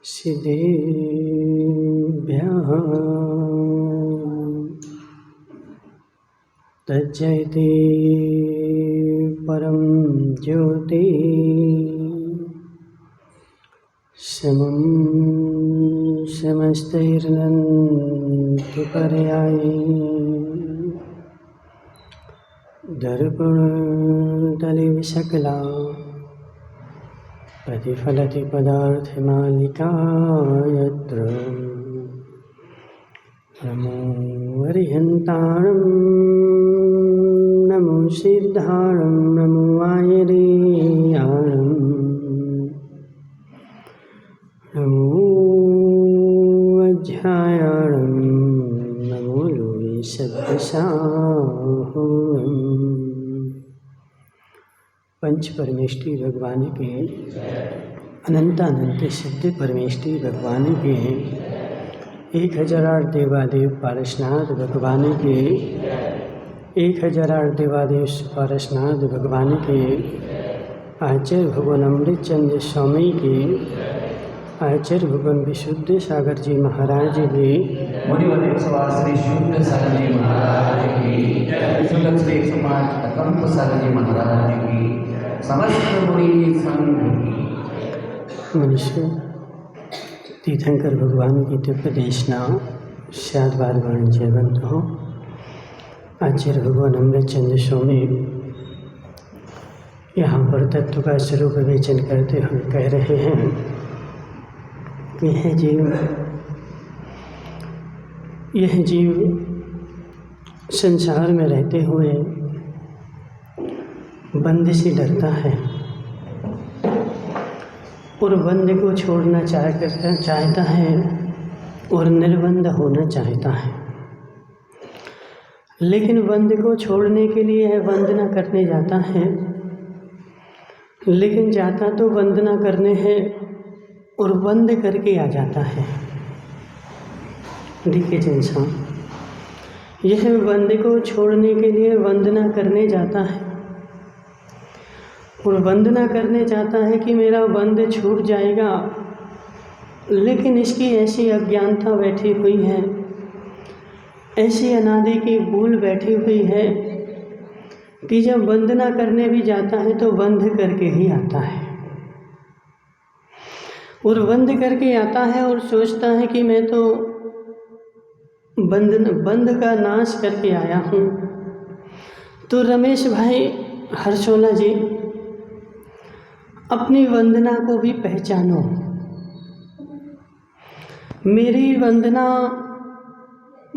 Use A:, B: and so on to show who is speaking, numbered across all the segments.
A: सिद्धेभ्यः तज्जयति परं ज्योति समं समस्तैर्नन्तुपर्यायी दर्पणतले विशकला प्रतिफलति पदार्थमालिका यत्र नमो अरिहन्ताणं नमो सिद्धाणं नमो आयर्याणं नमो अध्यायाणं नमो लोये सद्दशाहम्। पंच परमेष्टि भगवान के अनंतानंत सिद्ध परमेष्टि भगवान के 1008 देवादेव पारसनाथ भगवान के 1008 देवादेव पारसनाथ भगवान के आचार्य भगवान अमृत चंद्र स्वामी के आचार्य भगवान विशुद्ध सागर जी महाराज के
B: श्री शुद्ध सागर जी महाराज की शुद्ध श्री समाज अकंप सागर जी महाराज की समस्त मुनि संघ की
A: मनुष्य तीर्थंकर भगवान की दिव्य देशना शायद बार जयवंत हो। आचार्य भगवान अमृत चंद्र स्वामी यहाँ पर तत्व का स्वरूप विवेचन करते हुए कह रहे हैं कि यह जीव संसार में रहते हुए बंध से डरता है और बंध को छोड़ना चाहता है और निर्बंध होना चाहता है, लेकिन बंध को छोड़ने के लिए वंदना करने जाता है, लेकिन जाता तो वंदना करने है और बंद करके आ जाता है। देखिए इंसान यह बंद को छोड़ने के लिए वंदना करने जाता है और वंदना करने जाता है कि मेरा बंद छूट जाएगा, लेकिन इसकी ऐसी अज्ञानता बैठी हुई है, ऐसी अनादि की भूल बैठी हुई है कि जब वंदना करने भी जाता है तो बंद करके ही आता है और बंद करके आता है और सोचता है कि मैं तो बंद का नाश करके आया हूँ। तो रमेश भाई हर्षोला जी अपनी वंदना को भी पहचानो। मेरी वंदना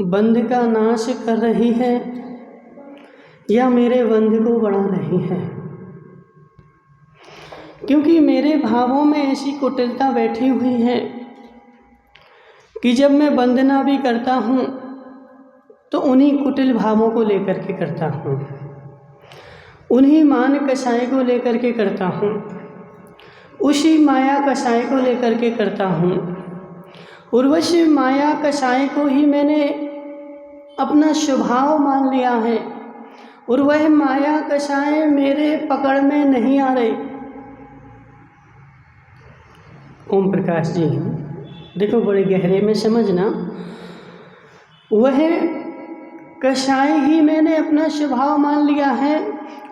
A: बंध का नाश कर रही है या मेरे बंध को बढ़ा रही है, क्योंकि मेरे भावों में ऐसी कुटिलता बैठी हुई है कि जब मैं वंदना भी करता हूँ तो उन्हीं कुटिल भावों को लेकर के करता हूँ, उन्हीं मान कसाय को लेकर के करता हूँ, उसी माया कसाय को लेकर के करता हूँ और वश माया कसाय को ही मैंने अपना स्वभाव मान लिया है और वह माया कसाय मेरे पकड़ में नहीं आ रही। ओम प्रकाश जी देखो बड़े गहरे में समझना, वह कसाय ही मैंने अपना स्वभाव मान लिया है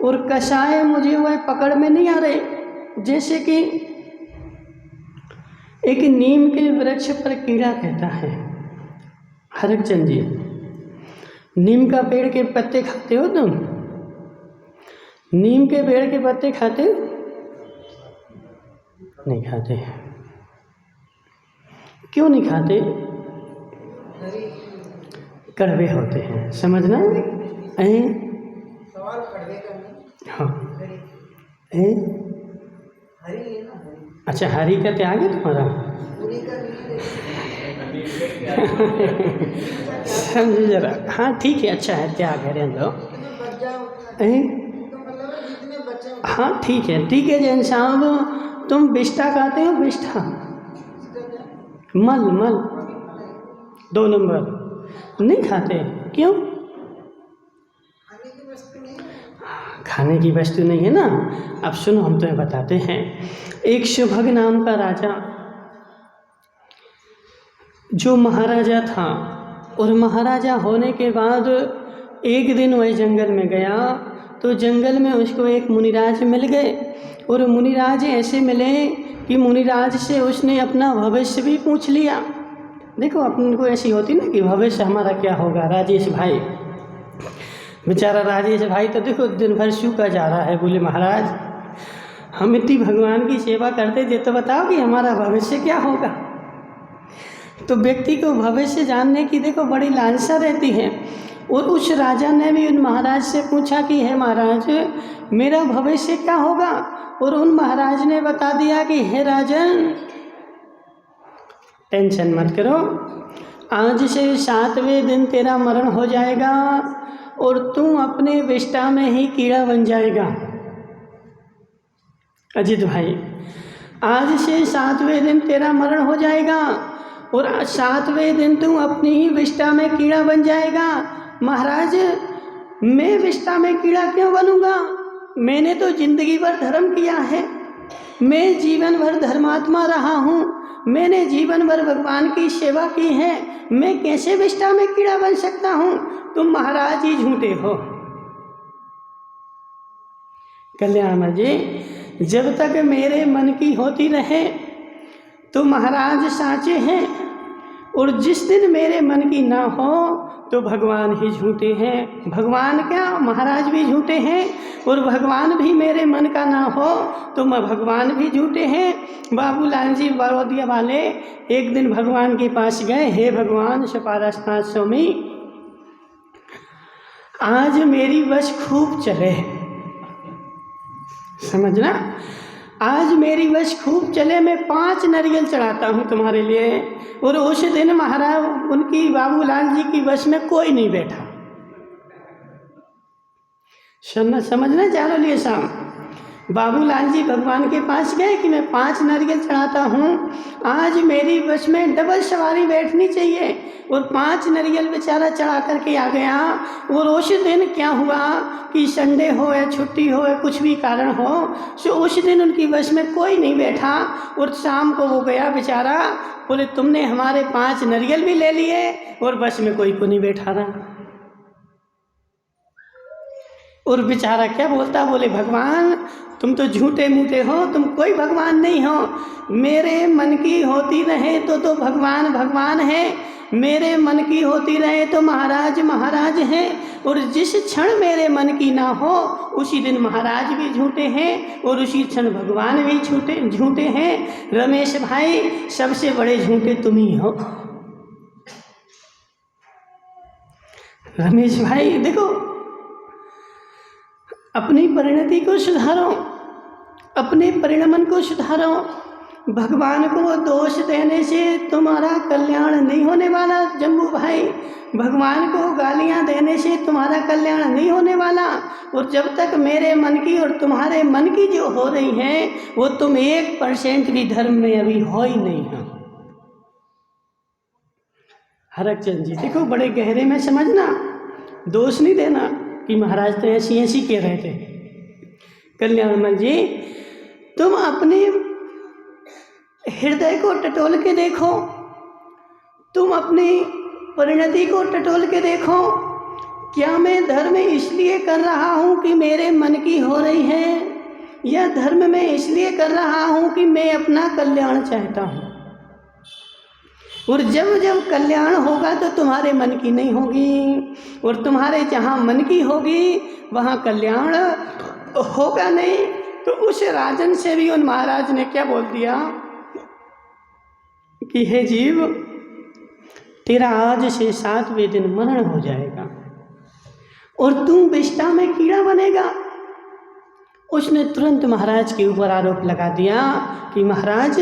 A: और कसाय मुझे वह पकड़ में नहीं आ रहे। जैसे कि एक नीम के वृक्ष पर कीड़ा रहता है। हरकचंद जी नीम का पेड़ के पत्ते खाते हो तुम? नीम के पेड़ के पत्ते खाते हो? नहीं खाते। क्यों नहीं खाते? कड़वे होते हैं, समझना।
C: सवाल कड़वे का नहीं।
A: हाँ
C: हरी है ना, हरी।
A: अच्छा, हरी का त्याग है तुम्हारा।
C: पूरी का नहीं
A: समझ जरा। हाँ ठीक है, अच्छा है, त्याग है, रहने दो।
C: जितने बच जाओ
A: हैं?
C: तो मतलब है जितने बच्चे हो
A: हाँ ठीक है जैन साहब, तुम बिष्टा खाते हो? बिष्टा, मल मल 2 नंबर नहीं खाते, क्यों?
C: खाने की वस्तु नहीं है।
A: खाने की वस्तु नहीं है ना। अब सुनो, हम तुम्हें बताते हैं। एक शुभग नाम का राजा, जो महाराजा था, और महाराजा होने के बाद एक दिन वह जंगल में गया, तो जंगल में उसको एक मुनिराज मिल गए। और मुनिराज ऐसे मिले कि मुनिराज से उसने अपना भविष्य भी पूछ लिया। देखो अपन को ऐसी होती ना कि भविष्य हमारा क्या होगा। राजेश भाई, बेचारा राजेश भाई तो देखो दिन भर सूखा जा रहा है। बोले महाराज, हम इतनी भगवान की सेवा करते थे, तो बताओ कि हमारा भविष्य क्या होगा। तो व्यक्ति को भविष्य जानने की देखो बड़ी लालसा रहती है। और उस राजा ने भी उन महाराज से पूछा कि हे महाराज, मेरा भविष्य क्या होगा। और उन महाराज ने बता दिया कि हे राजन, टेंशन मत करो, आज से 7वें दिन तेरा मरण हो जाएगा और तू अपने विष्टा में ही कीड़ा बन जाएगा। अजित भाई, आज से 7वें दिन तेरा मरण हो जाएगा और 7वें दिन तू अपनी ही विष्टा में कीड़ा बन जाएगा। महाराज, मैं विष्टा में कीड़ा क्यों बनूंगा? मैंने तो जिंदगी भर धर्म किया है, मैं जीवन भर धर्मात्मा रहा हूँ, मैंने जीवन भर भगवान की सेवा की है, मैं कैसे विष्टा में कीड़ा बन सकता हूँ? तुम महाराज ही झूठे हो। कल्याण जी, जब तक मेरे मन की होती रहे तो महाराज साचे हैं, और जिस दिन मेरे मन की ना हो तो भगवान ही झूठे हैं। भगवान क्या, महाराज भी झूठे हैं, और भगवान भी मेरे मन का ना हो तो मैं भगवान भी झूठे हैं। बाबूलाल जी बड़ौदिया वाले एक दिन भगवान के पास गए, हे भगवान सपारसनाथ स्वामी, आज मेरी बस खूब चले, समझना, आज मेरी बस खूब चले, मैं 5 नारियल चढ़ाता हूँ तुम्हारे लिए। और उस दिन महाराज उनकी बाबूलाल जी की बस में कोई नहीं बैठा। समझना चारों लिए शाम, बाबूलाल जी भगवान के पास गए कि मैं 5 नारियल चढ़ाता हूँ, आज मेरी बस में डबल सवारी बैठनी चाहिए। और 5 नारियल बेचारा चढ़ा करके आ गया। और उस दिन क्या हुआ कि संडे हो या छुट्टी हो या कुछ भी कारण हो, सो उस दिन उनकी बस में कोई नहीं बैठा। और शाम को वो गया बेचारा, बोले तुमने हमारे 5 नारियल भी ले लिए और बस में कोई को नहीं बैठा रहा। और बेचारा क्या बोलता, बोले भगवान तुम तो झूठे मूठे हो, तुम कोई भगवान नहीं हो, मेरे मन की होती रहे तो भगवान भगवान है, मेरे मन की होती रहे तो महाराज महाराज हैं, और जिस क्षण मेरे मन की ना हो उसी दिन महाराज भी झूठे हैं और उसी क्षण भगवान भी झूठे हैं। रमेश भाई, सबसे बड़े झूठे तुम ही हो। रमेश भाई देखो, अपनी परिणति को सुधारो, अपने परिणमन को सुधारो। भगवान को दोष देने से तुम्हारा कल्याण नहीं होने वाला जम्बू भाई, भगवान को गालियां देने से तुम्हारा कल्याण नहीं होने वाला। और जब तक मेरे मन की और तुम्हारे मन की जो हो रही है वो तुम 1% भी धर्म में अभी हो ही नहीं हो। हरकचंद जी देखो, बड़े गहरे में समझना, दोष नहीं देना कि महाराज तो ऐसी कह रहे थे। कल्याणमल जी, तुम अपने हृदय को टटोल के देखो, तुम अपनी परिणति को टटोल के देखो। क्या मैं धर्म इसलिए कर रहा हूँ कि मेरे मन की हो रही है, या धर्म में इसलिए कर रहा हूँ कि मैं अपना कल्याण चाहता हूँ? और जब जब कल्याण होगा तो तुम्हारे मन की नहीं होगी, और तुम्हारे जहाँ मन की होगी वहाँ कल्याण होगा नहीं। तो उस राजन से भी उन महाराज ने क्या बोल दिया कि हे जीव, तेरा आज से 7वें दिन मरण हो जाएगा और तू विष्ठा में कीड़ा बनेगा। उसने तुरंत महाराज के ऊपर आरोप लगा दिया कि महाराज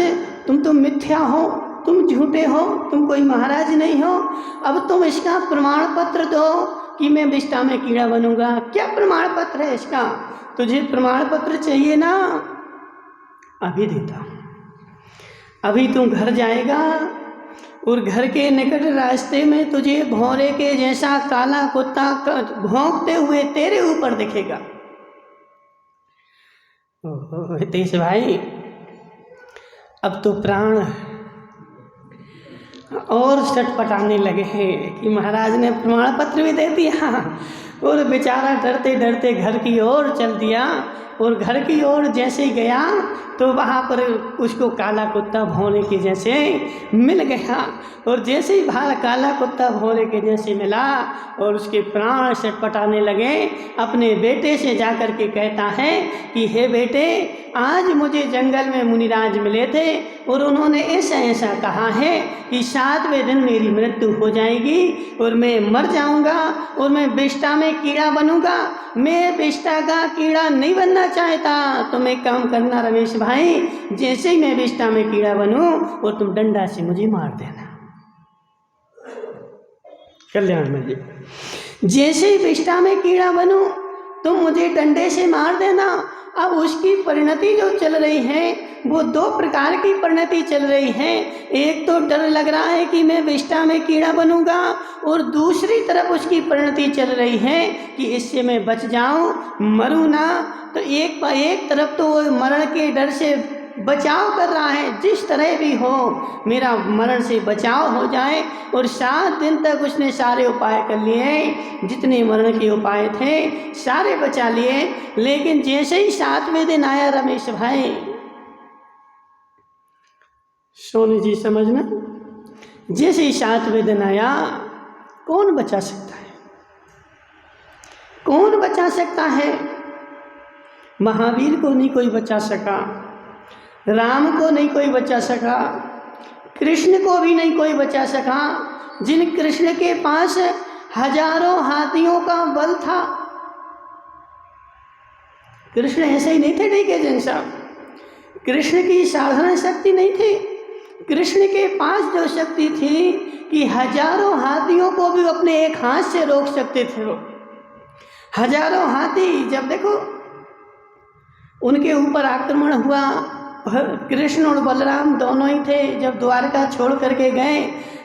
A: तुम तो मिथ्या हो, तुम झूठे हो, तुम कोई महाराज नहीं हो। अब तुम इसका प्रमाण पत्र दो कि मैं विष्ठा में कीड़ा बनूंगा। क्या प्रमाण पत्र है इसका? तुझे प्रमाण पत्र चाहिए ना? अभी देता हूँ। अभी तुम घर जाएगा और घर के निकट रास्ते में तुझे भौरे के जैसा काला कुत्ता भौंकते हुए तेरे ऊपर दिखेगा। ओहो हितेश भाई, अब तो प्राण और छटपटाने लगे हैं कि महाराज ने प्रमाण पत्र भी दे दिया। और बेचारा डरते डरते घर की ओर चल दिया और घर की ओर जैसे ही गया तो वहाँ पर उसको काला कुत्ता भौरे के जैसे मिल गया। और जैसे ही काला कुत्ता भौरे के जैसे मिला और उसके प्राण छटपटाने लगे, अपने बेटे से जाकर के कहता है कि हे बेटे, आज मुझे जंगल में मुनिराज मिले थे और उन्होंने ऐसा ऐसा कहा है कि 7वें दिन मेरी मृत्यु हो जाएगी और मैं मर जाऊंगा और मैं विष्ठा में कीड़ा बनूंगा। मैं विष्ठा का कीड़ा नहीं बनना चाहता। तुम एक काम करना रमेश भाई, जैसे ही मैं विष्ठा में कीड़ा बनूं और तुम डंडा से मुझे मार देना। कल्याण में जी, जैसे ही विष्ठा में कीड़ा बनूं तुम मुझे डंडे से मार देना। अब उसकी परिणति जो चल रही है वो 2 प्रकार की परिणति चल रही है। एक तो डर लग रहा है कि मैं विष्ठा में कीड़ा बनूंगा और दूसरी तरफ उसकी परिणति चल रही है कि इससे मैं बच जाऊं, मरूं ना। तो एक तरफ तो वो मरण के डर से बचाव कर रहा है, जिस तरह भी हो मेरा मरण से बचाव हो जाए। और 7 दिन तक उसने सारे उपाय कर लिए, जितने मरण के उपाय थे सारे बचा लिए। लेकिन जैसे ही 7वें दिन आया रमेश भाई, सोनी जी समझना, जैसे ही 7वें दिन आया, कौन बचा सकता है? कौन बचा सकता है? महावीर को नहीं कोई बचा सका, राम को नहीं कोई बचा सका, कृष्ण को भी नहीं कोई बचा सका। जिन कृष्ण के पास हजारों हाथियों का बल था, कृष्ण ऐसे ही नहीं थे ठीक है जन साहब, कृष्ण की साधारण शक्ति नहीं थी। कृष्ण के पास जो शक्ति थी कि हजारों हाथियों को भी अपने एक हाथ से रोक सकते थे। वो हजारों हाथी जब देखो उनके ऊपर आक्रमण हुआ, कृष्ण और बलराम दोनों ही थे। जब द्वारका छोड़ करके गए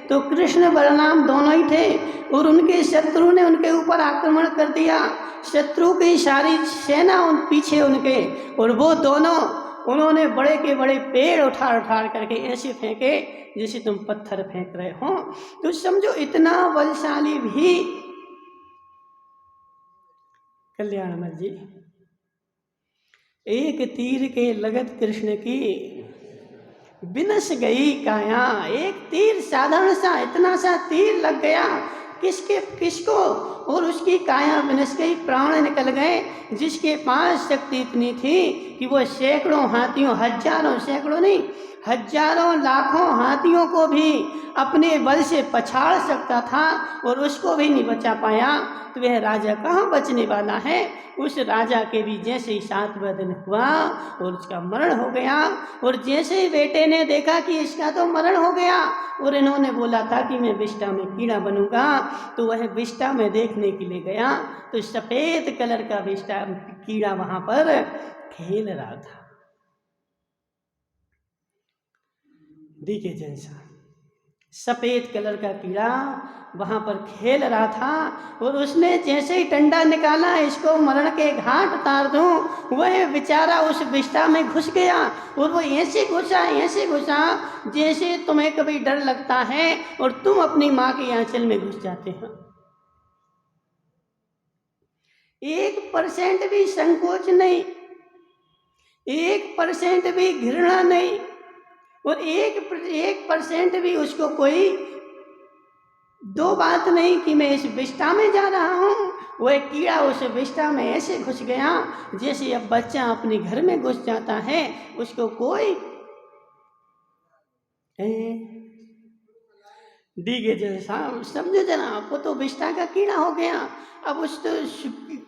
A: तो कृष्ण बलराम दोनों ही थे और उनके शत्रु ने उनके ऊपर आक्रमण कर दिया। शत्रु की सारी सेना उन पीछे उनके, और वो दोनों उन्होंने बड़े के बड़े पेड़ उठा करके ऐसे फेंके जैसे तुम पत्थर फेंक रहे हो। तो समझो इतना बलशाली भी कल्याणमल जी, एक तीर के लगत कृष्ण की विनश गई काया। एक तीर साधारण सा इतना सा तीर लग गया किसको, और उसकी काया विनश गई, प्राण निकल गए। जिसके पास शक्ति इतनी थी कि वो सैकड़ों हाथियों, हजारों, सैकड़ों नहीं हजारों लाखों हाथियों को भी अपने बल से पछाड़ सकता था और उसको भी नहीं बचा पाया। तो वह राजा कहाँ बचने वाला है? उस राजा के भी जैसे ही 7वां दिन हुआ और उसका मरण हो गया, और जैसे ही बेटे ने देखा कि इसका तो मरण हो गया और इन्होंने बोला था कि मैं विष्ठा में कीड़ा बनूंगा, तो वह विष्ठा में देखने के लिए गया तो सफ़ेद कलर का विष्ठा कीड़ा वहाँ पर खेल रहा था। देखिए जैसा सफ़ेद कलर का कीड़ा वहाँ पर खेल रहा था और उसने जैसे ही डंडा निकाला इसको मरण के घाट उतार दूं, वह बेचारा उस विष्ठा में घुस गया और वो ऐसे घुसा जैसे तुम्हें कभी डर लगता है और तुम अपनी माँ के आंचल में घुस जाते हो। 1% भी संकोच नहीं, 1% भी घृणा नहीं और 1% भी उसको कोई दो बात नहीं कि मैं इस विष्ठा में जा रहा हूँ। वह कीड़ा उस विष्ठा में ऐसे घुस गया जैसे अब बच्चा अपने घर में घुस जाता है, उसको कोई डीगे जैसा समझो जनाब, वो तो विष्ठा का कीड़ा हो गया। अब उस तो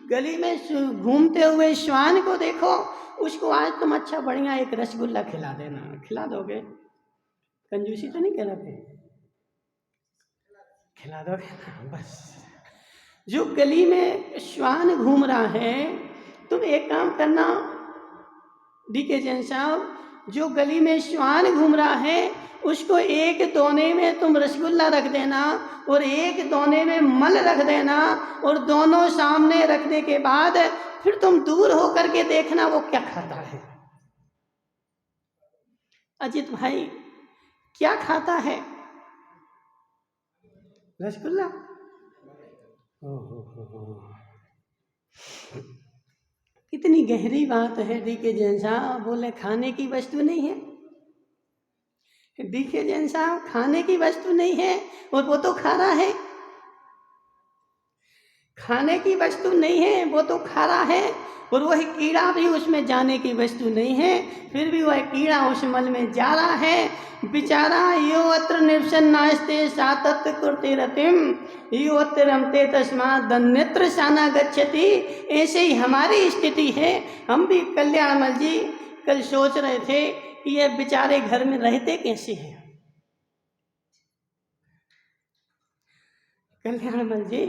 A: गली में घूमते हुए श्वान को देखो, उसको आज तुम अच्छा बढ़िया एक रसगुल्ला खिला देना, खिला दोगे? कंजूसी तो नहीं करोगे? खिला दोगे ना? बस जो गली में श्वान घूम रहा है, तुम एक काम करना डीके जैन साहब, जो गली में श्वान घूम रहा है उसको एक दोने में तुम रसगुल्ला रख देना और एक दोने में मल रख देना, और दोनों सामने रखने के बाद फिर तुम दूर होकर के देखना वो क्या खाता है। अजित भाई क्या खाता है? रसगुल्ला। कितनी गहरी बात है डीके जैन साहब। बोले खाने की वस्तु नहीं है, डीके जैन साहब खाने की वस्तु नहीं है, और वो तो खा रहा है। खाने की वस्तु नहीं है, वो तो खा रहा है, और वह कीड़ा भी उसमें जाने की वस्तु नहीं है, फिर भी वह कीड़ा उस मल में जा रहा है। बेचारा यो अत्र निर्शन नास्ते सातत कुर्ते रतिम यो अत्र रमते तस्मात् दन्नेत्र साना गच्छति। ऐसे ही हमारी स्थिति है। हम भी कल्याणमल जी कल सोच रहे थे कि ये बेचारे घर में रहते कैसे हैं। कल्याणमल जी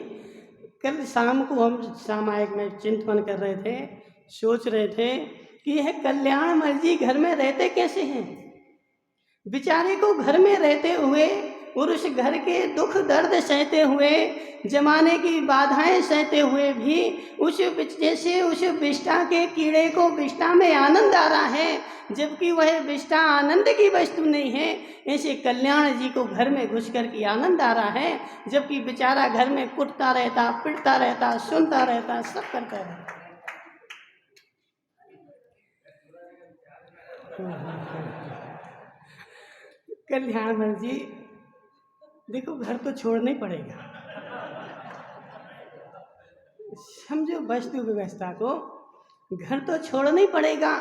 A: कल शाम को हम सामायिक में चिंतन कर रहे थे, सोच रहे थे कि यह कल्याणमल जी घर में रहते कैसे हैं। बेचारे को घर में रहते हुए और उस घर के दुख दर्द सहते हुए, जमाने की बाधाएं सहते हुए भी जैसे उस विष्ठा के कीड़े को विष्ठा में आनंद आ रहा है, जबकि वह विष्ठा आनंद की वस्तु नहीं है, ऐसे कल्याण जी को घर में घुस कर के आनंद आ रहा है, जबकि बेचारा घर में कुटता रहता, पिटता रहता, सुनता रहता, सब करता रहता। कल्याण जी देखो घर तो छोड़ना ही पड़ेगा, समझो वस्तु व्यवस्था को, घर तो छोड़ना ही पड़ेगा।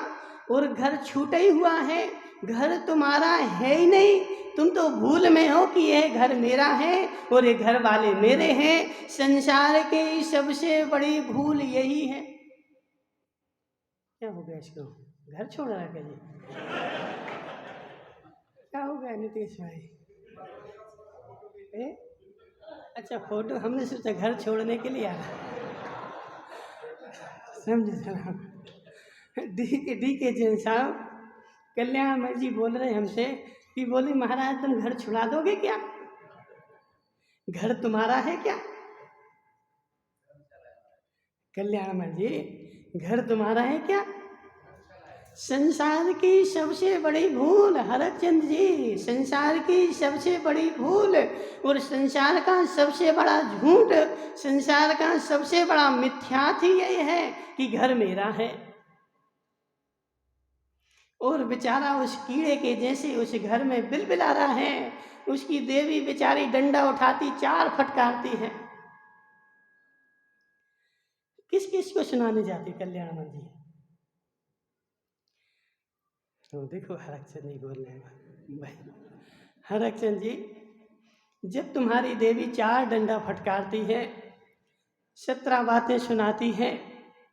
A: और घर छूटा ही हुआ है, घर तुम्हारा है ही नहीं। तुम तो भूल में हो कि यह घर मेरा है और ये घर वाले मेरे हैं। संसार की सबसे बड़ी भूल यही है। क्या हो गया इसको? घर छोड़ रहा है जी? क्या हो गया नीतीश भाई? अच्छा फोटो, हमने सोचा घर छोड़ने के लिए आया। समझे जनाब? डी के जैन साहब कल्याण जी बोल रहे हमसे कि बोले महाराज तुम घर छुड़ा दोगे क्या? घर तुम्हारा है क्या? कल्याण जी घर तुम्हारा है क्या? संसार की सबसे बड़ी भूल हरचंद जी, संसार की सबसे बड़ी भूल और संसार का सबसे बड़ा झूठ, संसार का सबसे बड़ा मिथ्यार्थ यही है कि घर मेरा है। और बेचारा उस कीड़े के जैसे उस घर में बिलबिला रहा है। उसकी देवी बेचारी डंडा उठाती, चार फटकारती है। किस किस को सुनाने जाती कल्याण जी? तो देखो हरचंद जी बोल रहे हैं, हरचंद जी जब तुम्हारी देवी चार डंडा फटकारती है, 17 बातें सुनाती है,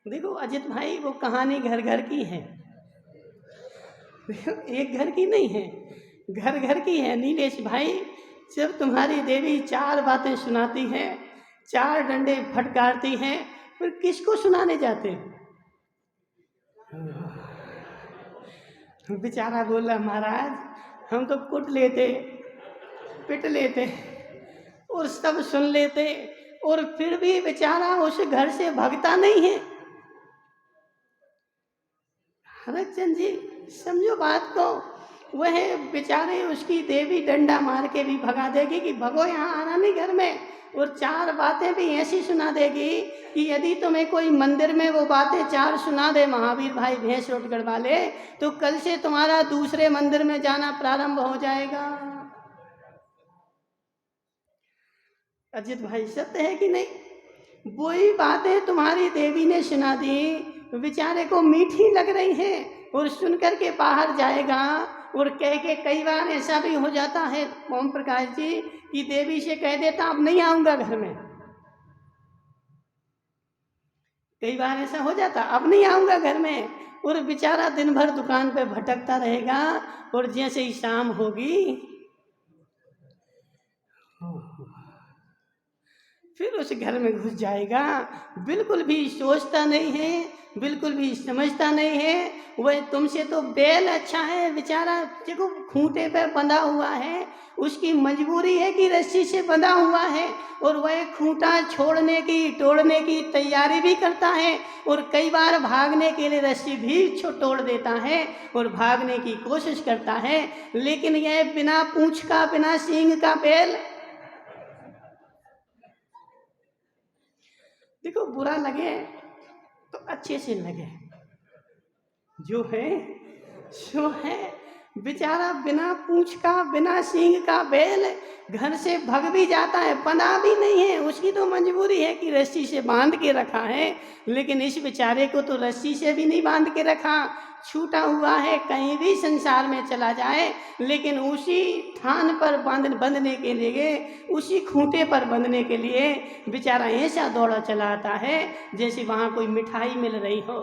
A: देखो अजित भाई वो कहानी घर घर की है, एक घर की नहीं है, घर घर की है। नीलेश भाई जब तुम्हारी देवी 4 बातें सुनाती है, 4 डंडे फटकारती है, फिर किसको सुनाने जाते? बेचारा बोला महाराज हम तो कुट लेते, पिट लेते और सब सुन लेते, और फिर भी बेचारा उस घर से भागता नहीं है। हरचंद जी समझो बात को, वह बेचारे उसकी देवी डंडा मार के भी भगा देगी कि भगो यहाँ आना नहीं घर में, और 4 बातें भी ऐसी सुना देगी कि यदि तुम्हें कोई मंदिर में वो बातें 4 सुना दे महावीर भाई भैंस रोटगढ़ वाले, तो कल से तुम्हारा दूसरे मंदिर में जाना प्रारंभ हो जाएगा। अजित भाई सत्य है कि नहीं? वही बातें तुम्हारी देवी ने सुना दी, बेचारे को मीठी लग रही है, और सुन करके बाहर जाएगा और कह के, कई बार ऐसा भी हो जाता है ओम प्रकाश जी कि देवी से कह देता अब नहीं आऊंगा घर में। कई बार ऐसा हो जाता, अब नहीं आऊंगा घर में, और बेचारा दिन भर दुकान पे भटकता रहेगा, और जैसे ही शाम होगी फिर उस घर में घुस जाएगा। बिल्कुल भी सोचता नहीं है, बिल्कुल भी समझता नहीं है। वह तुमसे तो बैल अच्छा है, बेचारा देखो खूंटे पे बंधा हुआ है, उसकी मजबूरी है कि रस्सी से बंधा हुआ है, और वह खूंटा छोड़ने की तोड़ने की तैयारी भी करता है, और कई बार भागने के लिए रस्सी भी तोड़ देता है और भागने की कोशिश करता है। लेकिन यह बिना पूंछ का, बिना सींग का बैल, देखो बुरा लगे तो अच्छे से लगे, जो है सो है। बेचारा बिना पूंछ का, बिना सींग का बैल घर से भग भी जाता है, पना भी नहीं है, उसकी तो मजबूरी है कि रस्सी से बांध के रखा है। लेकिन इस बेचारे को तो रस्सी से भी नहीं बांध के रखा, छूटा हुआ है, कहीं भी संसार में चला जाए, लेकिन उसी थान पर बंधने के लिए, उसी खूंटे पर बंधने के लिए बेचारा ऐसा दौड़ा चला आता है जैसे वहाँ कोई मिठाई मिल रही हो।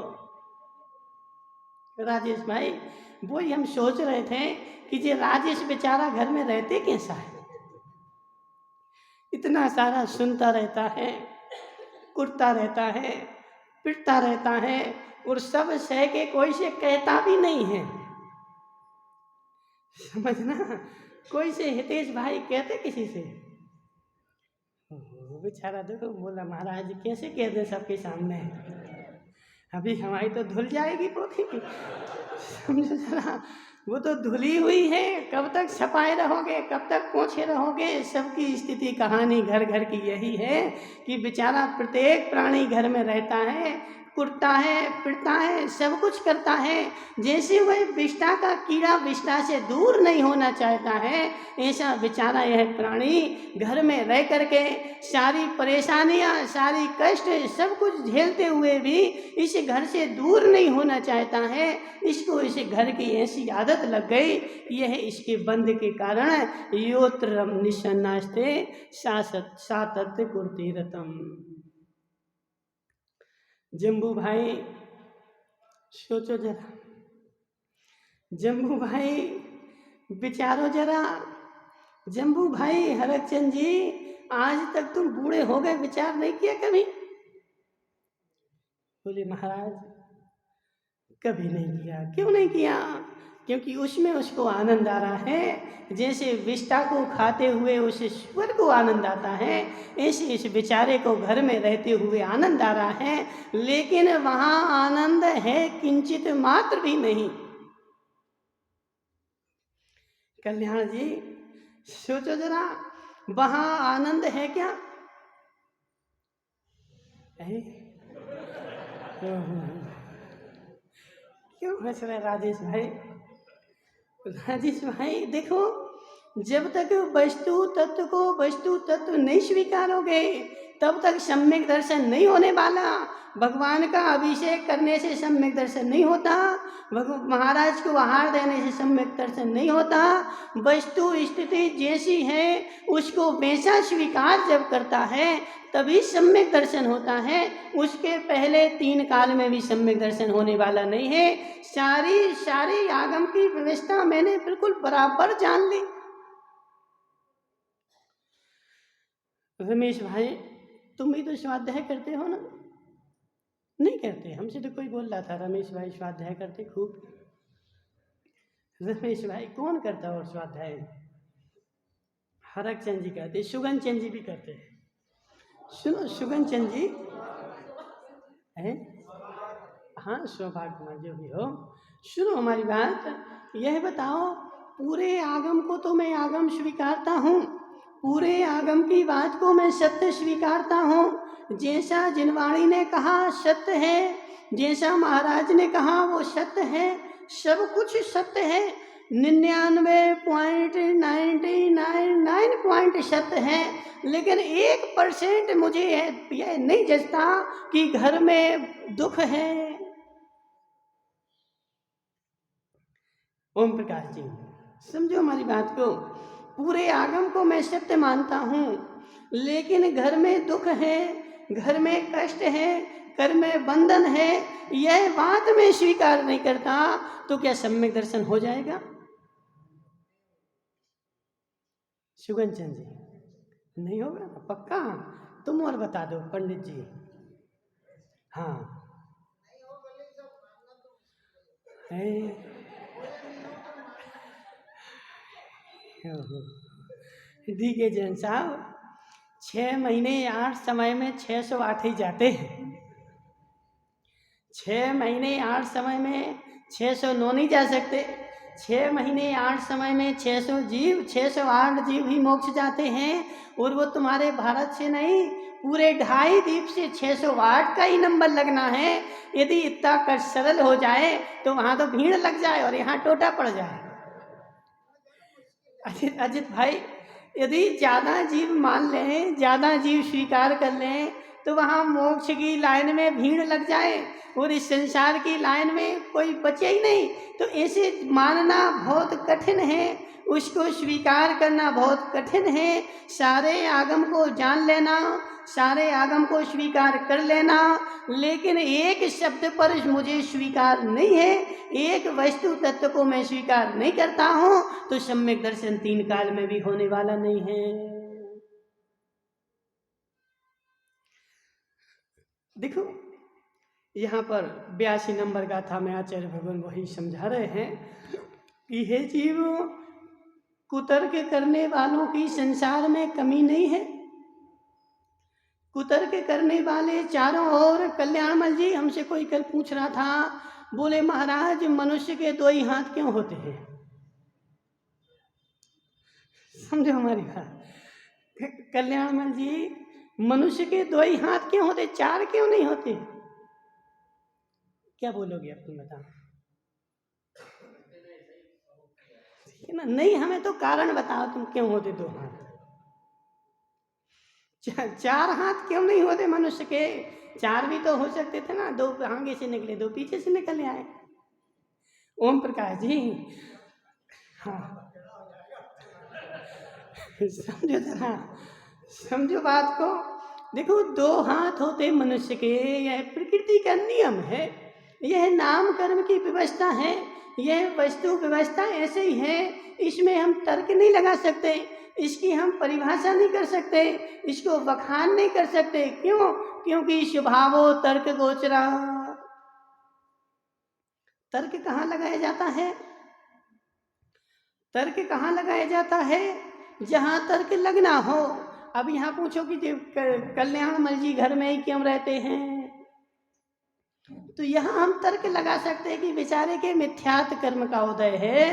A: राजेश भाई, वही हम सोच रहे थे कि ये राजेश बेचारा घर में रहते कैसा है, इतना सारा सुनता रहता है, कुटता रहता है, पिटता रहता है, और सब सह के कोई से कहता भी नहीं है, समझना, कोई से हितेश भाई कहते किसी से, वो बेचारा देखो बोला महाराज कैसे कह दे सबके सामने, अभी हमारी तो धुल जाएगी पोथी, समझो जरा, वो तो धुली हुई है, कब तक छपाए रहोगे, कब तक पोंछे रहोगे। सबकी स्थिति कहानी घर घर की यही है कि बेचारा प्रत्येक प्राणी घर में रहता है, कुटता है, पिटता है, सब कुछ करता है, जैसे वह विष्ठा का कीड़ा विष्ठा से दूर नहीं होना चाहता है, ऐसा बेचारा यह प्राणी घर में रह करके सारी परेशानियां, सारी कष्ट, सब कुछ झेलते हुए भी इस घर से दूर नहीं होना चाहता है। इसको इस घर की ऐसी आदत लग गई, यह इसके बंध के कारण योत्र निशन्नास्ते सातत्य कुर्ती रतम। जम्बू भाई सोचो जरा, जम्बू भाई विचारो जरा, जम्बू भाई हरकचंद जी आज तक तुम बूढ़े हो गए, विचार नहीं किया कभी? बोले महाराज कभी नहीं किया। क्यों नहीं किया? क्योंकि उसमें उसको आनंद आ रहा है, जैसे विष्ठा को खाते हुए उस ईश्वर को आनंद आता है, ऐसे इस बेचारे को घर में रहते हुए आनंद आ रहा है, लेकिन वहाँ आनंद है किंचित मात्र भी नहीं। कल्याण जी सोचो जरा, वहाँ आनंद है क्या? है? क्यों हंस रहे राजेश भाई? राजेश भाई देखो, जब तक वस्तु तत्व को वस्तु तत्व नहीं स्वीकारोगे तब तक सम्यक दर्शन नहीं होने वाला। भगवान का अभिषेक करने से सम्यक दर्शन नहीं होता, महाराज को आहार देने से सम्यक दर्शन नहीं होता। वस्तु स्थिति जैसी है उसको वैसा स्वीकार जब करता है तभी सम्यक दर्शन होता है, उसके पहले 3 काल में भी सम्यक दर्शन होने वाला नहीं है। सारी आगम की व्यवस्था मैंने बिल्कुल बराबर जान ली। रमेश भाई तुम भी तो स्वाध्याय करते हो ना? नहीं करते? हमसे तो कोई बोल रहा था रमेश भाई स्वाध्याय करते खूब। रमेश भाई कौन करता और स्वाध्याय? हरकचंद जी करते, सुगन चंद जी भी करते हैं। सुनो सुगन चंद जी है, हाँ सौभाग्य कुमार जो भी हो, सुनो हमारी बात, यह बताओ पूरे आगम को तो मैं आगम स्वीकारता हूँ, पूरे आगम की बात को मैं सत्य स्वीकारता हूँ। जैसा जिनवाणी ने कहा सत्य है, जैसा महाराज ने कहा वो सत्य है, सब कुछ सत्य है। 99.999 सत्य है, लेकिन 1% मुझे यह नहीं जचता कि घर में दुख है। ओम प्रकाश जी समझो हमारी बात को, पूरे आगम को मैं सत्य मानता हूँ, लेकिन घर में दुख है, घर में कष्ट है, घर में बंधन है, यह बात मैं स्वीकार नहीं करता, तो क्या सम्यक दर्शन हो जाएगा? सुगन चंद जी, नहीं होगा ना? पक्का? तुम और बता दो पंडित जी। हाँ है। देखिए जैन साहब, 6 महीने 8 समय में 608 ही जाते हैं। 6 महीने 8 समय में 609 नहीं जा सकते। 6 महीने 8 समय में 600 जीव, 608 जीव ही मोक्ष जाते हैं। और वो तुम्हारे भारत से नहीं, पूरे 2.5 द्वीप से 608 का ही नंबर लगना है। यदि इतना कष्ट सरल हो जाए तो वहाँ तो भीड़ लग जाए और यहाँ टोटा पड़ जाए। अजित भाई, यदि ज़्यादा जीव मान लें, ज़्यादा जीव स्वीकार कर लें, तो वहाँ मोक्ष की लाइन में भीड़ लग जाए और इस संसार की लाइन में कोई बचे ही नहीं। तो ऐसे मानना बहुत कठिन है, उसको स्वीकार करना बहुत कठिन है। सारे आगम को जान लेना, सारे आगम को स्वीकार कर लेना, लेकिन एक शब्द पर मुझे स्वीकार नहीं है, एक वस्तु तत्व को मैं स्वीकार नहीं करता हूँ, तो सम्यक दर्शन 3 काल में भी होने वाला नहीं है। देखो यहाँ पर 82 नंबर गाथा में आचार्य भगवान वही समझा रहे हैं कि हे जीव, कुतर्क करने वालों की संसार में कमी नहीं है। कुतर्क करने वाले चारों ओर। कल्याणमल जी, हमसे कोई कल पूछ रहा था, बोले महाराज मनुष्य के 2 ही हाथ क्यों होते हैं? समझो हमारी बात। कल्याणमल जी, मनुष्य के 2 ही हाथ क्यों होते, 4 क्यों नहीं होते? क्या बोलोगे अब तुम बताओ? ना नहीं, हमें तो कारण बताओ, तुम क्यों होते 2 हाथ? 4 हाथ क्यों नहीं होते मनुष्य के? 4 भी तो हो सकते थे ना, 2 आगे से निकले, 2 पीछे से निकल आए। ओम प्रकाश जी, हाँ समझो जरा, समझो बात को। देखो 2 हाथ होते मनुष्य के, यह प्रकृति का नियम है, यह नाम कर्म की व्यवस्था है, यह वस्तु व्यवस्था ऐसे ही है। इसमें हम तर्क नहीं लगा सकते, इसकी हम परिभाषा नहीं कर सकते, इसको बखान नहीं कर सकते। क्यों? क्योंकि स्वभावो तर्क गोचरा। तर्क कहाँ लगाया जाता है? तर्क कहाँ लगाया जाता है? जहाँ तर्क लगना हो। अब यहाँ पूछो कि कल्याणमल जी घर में ही क्यों रहते हैं, तो यहाँ हम तर्क लगा सकते हैं कि बेचारे के मिथ्यात्व कर्म का उदय है,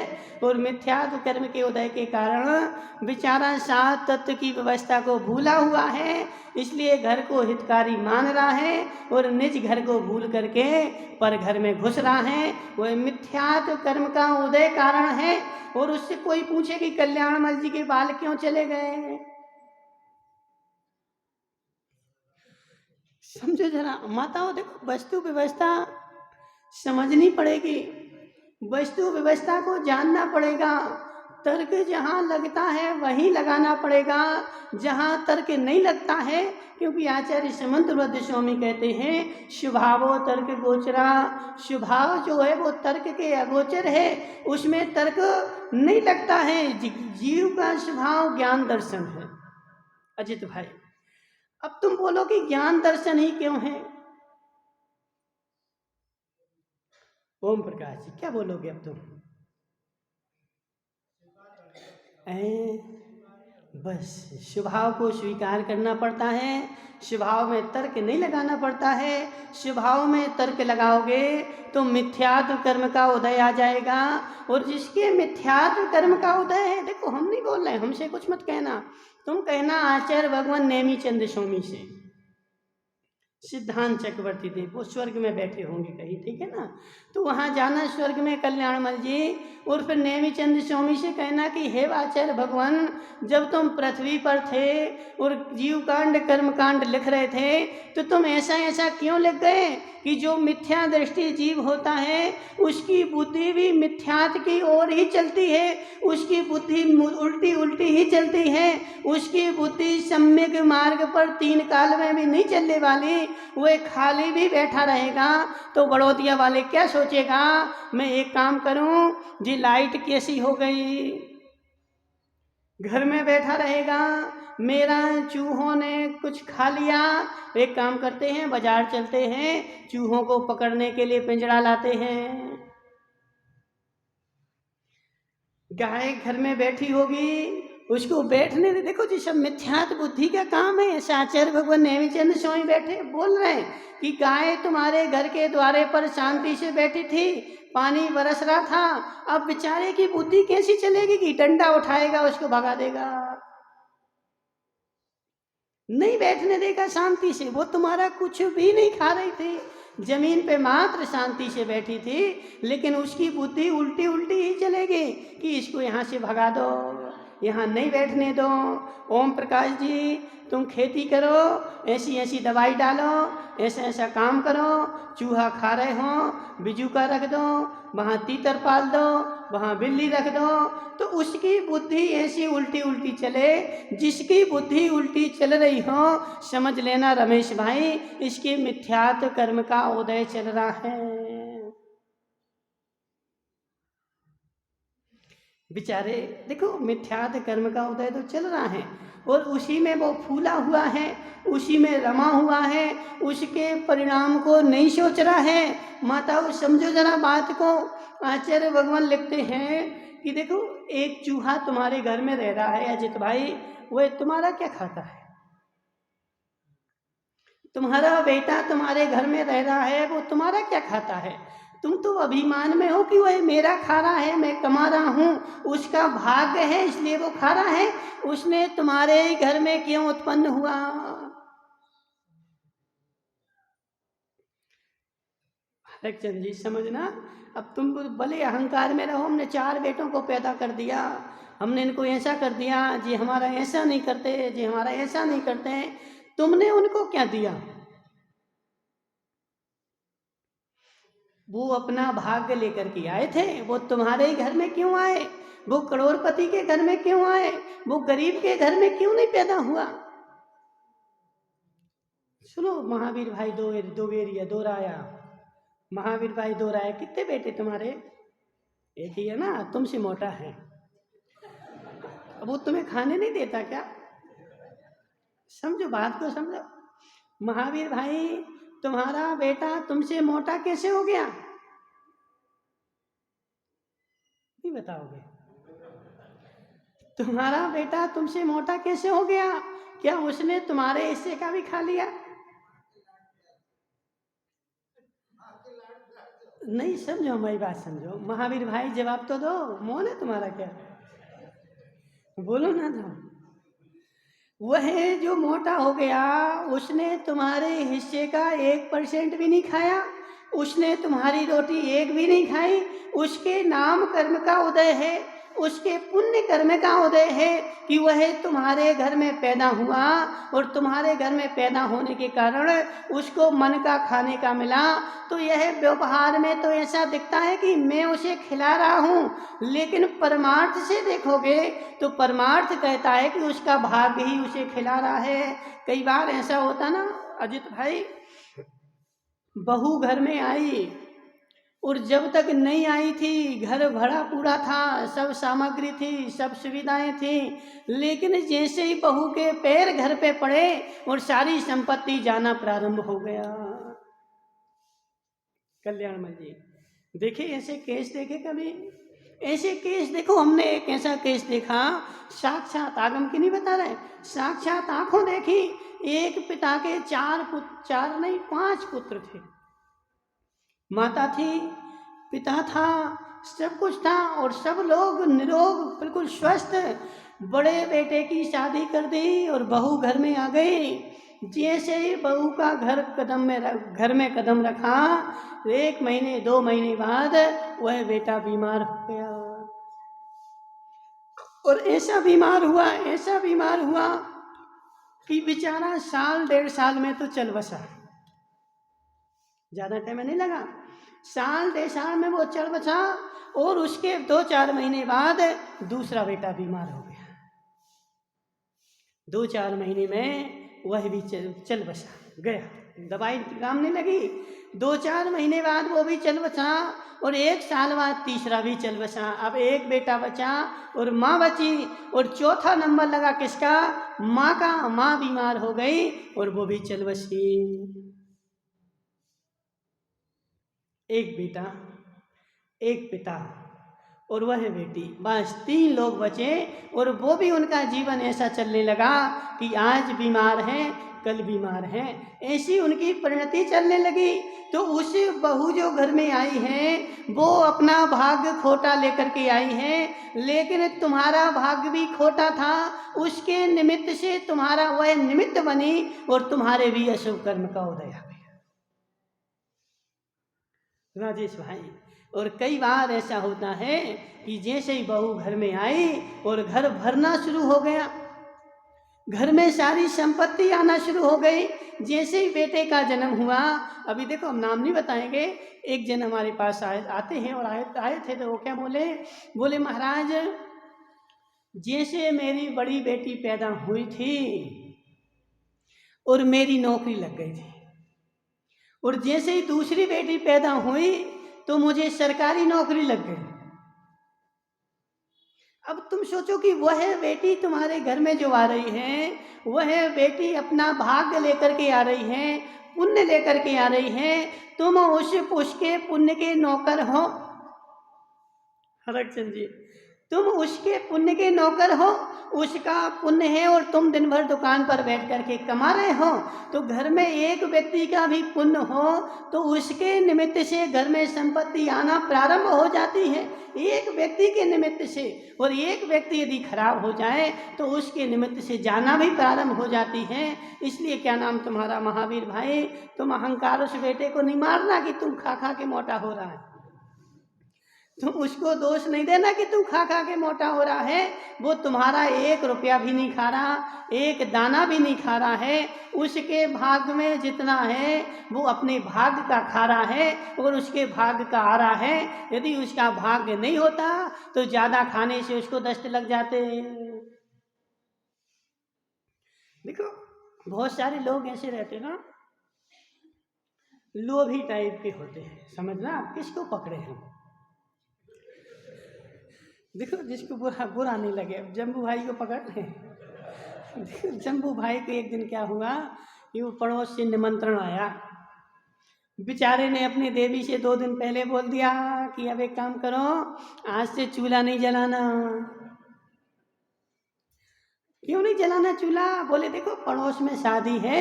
A: और मिथ्यात्व कर्म के उदय के कारण बेचारा 7 तत्व की व्यवस्था को भूला हुआ है, इसलिए घर को हितकारी मान रहा है और निज घर को भूल करके पर घर में घुस रहा है। वह मिथ्यात्व कर्म का उदय कारण है। और उससे कोई पूछे कि कल्याणमल जी के बाल क्यों चले गए, समझो जरा माताओं। देखो वस्तु व्यवस्था समझनी पड़ेगी, वस्तु व्यवस्था को जानना पड़ेगा। तर्क जहाँ लगता है वहीं लगाना पड़ेगा, जहाँ तर्क नहीं लगता है। क्योंकि आचार्य समंत रुद्र स्वामी कहते हैं स्वभावो तर्क गोचरा। स्वभाव जो है वो तर्क के अगोचर है, उसमें तर्क नहीं लगता है। जीव का स्वभाव ज्ञान दर्शन है। अजित भाई, अब तुम बोलो कि ज्ञान दर्शन ही क्यों है? ओम प्रकाश जी, क्या बोलोगे अब तुम? बस स्वभाव को स्वीकार करना पड़ता है, स्वभाव में तर्क नहीं लगाना पड़ता है। स्वभाव में तर्क लगाओगे तो मिथ्यात्व कर्म का उदय आ जाएगा। और जिसके मिथ्यात्व कर्म का उदय है, देखो हम नहीं बोल रहे, हमसे कुछ मत कहना, तुम कहना आचार्य भगवान नेमी चंद्र स्वामी से। सिद्धांत चक्रवर्ती देव, वो स्वर्ग में बैठे होंगे कहीं, ठीक है ना। तो वहाँ जाना स्वर्ग में कल्याणमल जी, और फिर नेमिचंद स्वामी से कहना कि हे आचार्य भगवान, जब तुम पृथ्वी पर थे और जीव कांड कर्म कांड लिख रहे थे तो तुम ऐसा ऐसा क्यों लिख गए कि जो मिथ्या दृष्टि जीव होता है उसकी बुद्धि भी मिथ्यात की ओर ही चलती है, उसकी बुद्धि उल्टी उल्टी ही चलती है, उसकी बुद्धि सम्यक मार्ग पर 3 काल में भी नहीं चलने वाली, वो खाली भी बैठा रहेगा तो बड़ौतिया वाले क्या सोचेगा, मैं एक काम करूं जी, लाइट कैसी हो गई, घर में बैठा रहेगा, मेरा चूहों ने कुछ खा लिया, एक काम करते हैं बाजार चलते हैं, चूहों को पकड़ने के लिए पिंजरा लाते हैं। गाय घर में बैठी होगी, उसको बैठने दे। देखो जी, सब मिथ्यात बुद्धि का काम है। आचार्य भगवान नेमिचंद स्वामी बैठे बोल रहे हैं कि गाय तुम्हारे घर के द्वारे पर शांति से बैठी थी, पानी बरस रहा था, अब बेचारे की बुद्धि कैसी चलेगी कि डंडा उठाएगा उसको भगा देगा, नहीं बैठने देगा शांति से। वो तुम्हारा कुछ भी नहीं खा रही थी, जमीन पे मात्र शांति से बैठी थी, लेकिन उसकी बुद्धि उल्टी उल्टी ही चलेगी कि इसको यहाँ से भगा दो, यहाँ नहीं बैठने दो। ओम प्रकाश जी, तुम खेती करो, ऐसी ऐसी दवाई डालो, ऐसा ऐसा काम करो, चूहा खा रहे हो बिजू का रख दो, वहाँ तीतर पाल दो, वहाँ बिल्ली रख दो, तो उसकी बुद्धि ऐसी उल्टी उल्टी चले। जिसकी बुद्धि उल्टी चल रही हो, समझ लेना रमेश भाई, इसके मिथ्यात्व कर्म का उदय चल रहा है। बेचारे देखो, मिथ्यात्व कर्म का उदय तो चल रहा है और उसी में वो फूला हुआ है, उसी में रमा हुआ है, उसके परिणाम को नहीं सोच रहा है। माताओं समझो जरा बात को। आचार्य भगवान लिखते हैं कि देखो, एक चूहा तुम्हारे घर में रह रहा है अजित भाई, वह तुम्हारा क्या खाता है? तुम्हारा बेटा तुम्हारे घर में रह रहा है, वो तुम्हारा क्या खाता है? तुम तो अभिमान में हो कि वह मेरा खा रहा है, मैं कमा रहा हूँ, उसका भाग्य है इसलिए वो खा रहा है। उसने तुम्हारे घर में क्यों उत्पन्न हुआ? हरचंद जी समझना, अब तुम भले अहंकार में रहो, हमने 4 बेटों को पैदा कर दिया, हमने इनको ऐसा कर दिया जी, हमारा ऐसा नहीं करते जी, हमारा ऐसा नहीं करते। तुमने उनको क्या दिया? वो अपना भाग्य लेकर के आए थे। वो तुम्हारे घर में क्यों आए? वो करोड़पति के घर में क्यों आए? वो गरीब के घर में क्यों नहीं पैदा हुआ? सुनो, महावीर भाई दोराया, महावीर भाई दोराया, कितने बेटे तुम्हारे? एक ही है ना, तुमसे मोटा है। अब वो तुम्हें खाने नहीं देता क्या? समझो बात को, समझो। महावीर भाई, तुम्हारा बेटा तुमसे मोटा कैसे हो गया? नहीं बताओगे? तुम्हारा बेटा तुमसे मोटा कैसे हो गया? क्या उसने तुम्हारे हिस्से का भी खा लिया? नहीं समझो हमारी बात, समझो। महावीर भाई जवाब तो दो, मौन है तुम्हारा क्या? बोलो ना दो। वह जो मोटा हो गया, उसने तुम्हारे हिस्से का 1% भी नहीं खाया, उसने तुम्हारी रोटी एक भी नहीं खाई। उसके नाम कर्म का उदय है, उसके पुण्य कर्म का उदय है कि वह तुम्हारे घर में पैदा हुआ, और तुम्हारे घर में पैदा होने के कारण उसको मन का खाने का मिला। तो यह व्यवहार में तो ऐसा दिखता है कि मैं उसे खिला रहा हूँ, लेकिन परमार्थ से देखोगे तो परमार्थ कहता है कि उसका भाग्य ही उसे खिला रहा है। कई बार ऐसा होता ना अजित भाई, बहू घर में आई और जब तक नहीं आई थी घर भरा पूरा था, सब सामग्री थी, सब सुविधाएं थी, लेकिन जैसे ही बहू के पैर घर पे पड़े और सारी संपत्ति जाना प्रारंभ हो गया। कल्याणमल जी देखे ऐसे केस, देखे कभी ऐसे केस? देखो, हमने एक ऐसा केस देखा, साक्षात आगम की नहीं बता रहे, साक्षात आंखों देखी। एक पिता के 5 पुत्र थे, माता थी, पिता था, सब कुछ था, और सब लोग निरोग बिल्कुल स्वस्थ। बड़े बेटे की शादी कर दी और बहू घर में आ गई। जैसे ही बहू का घर में कदम रखा, 1 महीने 2 महीने बाद वह बेटा बीमार हो गया। और ऐसा बीमार हुआ कि बेचारा 1.5 साल में तो चल बसा, ज़्यादा टाइम नहीं लगा, 1.5 साल में वो चल बसा। और उसके 2-4 महीने बाद दूसरा बेटा बीमार हो गया। 2-4 महीने में वह भी चल बसा गया, दवाई काम नहीं लगी। 2-4 महीने बाद वो भी चल बसा और 1 साल बाद तीसरा भी चल बसा। अब एक बेटा बचा और माँ बची, और चौथा नंबर लगा किसका? माँ का। माँ बीमार हो गई और वो भी चल बसी। एक बेटा, एक पिता और वह बेटी, बस 3 लोग बचे। और वो भी उनका जीवन ऐसा चलने लगा कि आज बीमार हैं, कल बीमार हैं, ऐसी उनकी परिणति चलने लगी। तो उस बहू जो घर में आई है वो अपना भाग्य खोटा लेकर के आई है, लेकिन तुम्हारा भाग्य भी खोटा था, उसके निमित्त से तुम्हारा वह निमित्त बनी और तुम्हारे भी अशुभ कर्म का उदय आ गया। राजेश भाई, और कई बार ऐसा होता है कि जैसे ही बहू घर में आई और घर भरना शुरू हो गया, घर में सारी संपत्ति आना शुरू हो गई। जैसे ही बेटे का जन्म हुआ, अभी देखो हम नाम नहीं बताएंगे, एक जन हमारे पास आते हैं और आए थे तो वो क्या बोले महाराज, जैसे मेरी बड़ी बेटी पैदा हुई थी और मेरी नौकरी लग गई थी, और जैसे ही दूसरी बेटी पैदा हुई तो मुझे सरकारी नौकरी लग गई। अब तुम सोचो कि वह बेटी तुम्हारे घर में जो आ रही है, वह बेटी अपना भाग्य लेकर के आ रही है, पुण्य लेकर के आ रही है, तुम उसके पुण्य के नौकर हो। हरकचंद जी, तुम उसके पुण्य के नौकर हो, उसका पुण्य है और तुम दिन भर दुकान पर बैठ करके कमा रहे हो। तो घर में एक व्यक्ति का भी पुण्य हो तो उसके निमित्त से घर में संपत्ति आना प्रारंभ हो जाती है, एक व्यक्ति के निमित्त से। और एक व्यक्ति यदि खराब हो जाए तो उसके निमित्त से जाना भी प्रारंभ हो जाती है। इसलिए क्या नाम तुम्हारा महावीर भाई, तुम अहंकार उस बेटे को नहीं मारना कि तुम खा खा के मोटा हो रहा है, तुम उसको दोष नहीं देना कि तू खा खा के मोटा हो रहा है। वो तुम्हारा 1 रुपया भी नहीं खा रहा, 1 दाना भी नहीं खा रहा है। उसके भाग्य में जितना है वो अपने भाग्य का खा रहा है और उसके भाग्य का आ रहा है। यदि उसका भाग्य नहीं होता तो ज़्यादा खाने से उसको दस्त लग जाते। देखो बहुत सारे लोग ऐसे रहते ना, लोभी टाइप के होते हैं, समझना आप किसको पकड़े हैं। देखो जिसको बुरा नहीं लगे, अब जम्बू भाई को पकड़ लें। जम्बू भाई को एक दिन क्या हुआ कि वो पड़ोस से निमंत्रण आया, बेचारे ने अपनी देवी से 2 दिन पहले बोल दिया कि अब एक काम करो, आज से चूल्हा नहीं जलाना। क्यों नहीं जलाना चूल्हा? बोले देखो पड़ोस में शादी है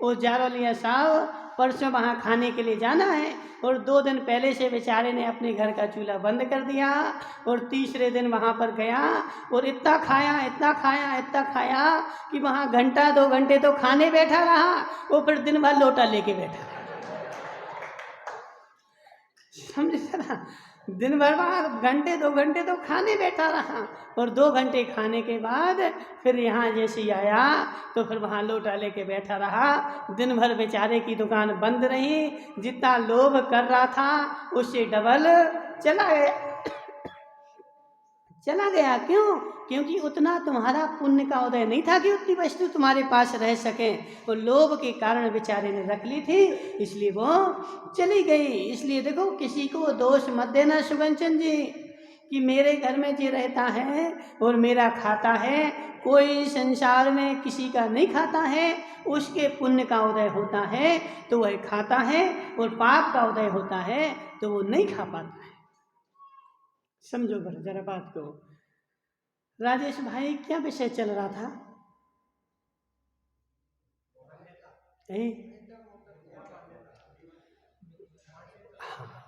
A: और जारोलिया साहब परसों वहाँ खाने के लिए जाना है, और 2 दिन पहले से बेचारे ने अपने घर का चूल्हा बंद कर दिया। और तीसरे दिन वहाँ पर गया और इतना खाया कि वहाँ घंटा 2 घंटे तो खाने बैठा रहा, वो फिर दिन भर लोटा लेके बैठा। समझे ना, दिन भर वहाँ घंटे 2 घंटे तो खाने बैठा रहा, और 2 घंटे खाने के बाद फिर यहाँ जैसे ही आया तो फिर वहाँ लोटा लेके बैठा रहा। दिन भर बेचारे की दुकान बंद रही, जितना लोभ कर रहा था उससे डबल चला गया। क्यों? क्योंकि उतना तुम्हारा पुण्य का उदय नहीं था कि उतनी वस्तु तुम्हारे पास रह सके, और लोभ के कारण बेचारे ने रख ली थी, इसलिए वो चली गई। इसलिए देखो किसी को दोष मत देना सुगंचन जी कि मेरे घर में जो रहता है और मेरा खाता है, कोई संसार में किसी का नहीं खाता है। उसके पुण्य का उदय होता है तो वह खाता है, और पाप का उदय होता है तो वो नहीं खा पाता है। समझो जरा बात को। राजेश भाई क्या विषय चल रहा था?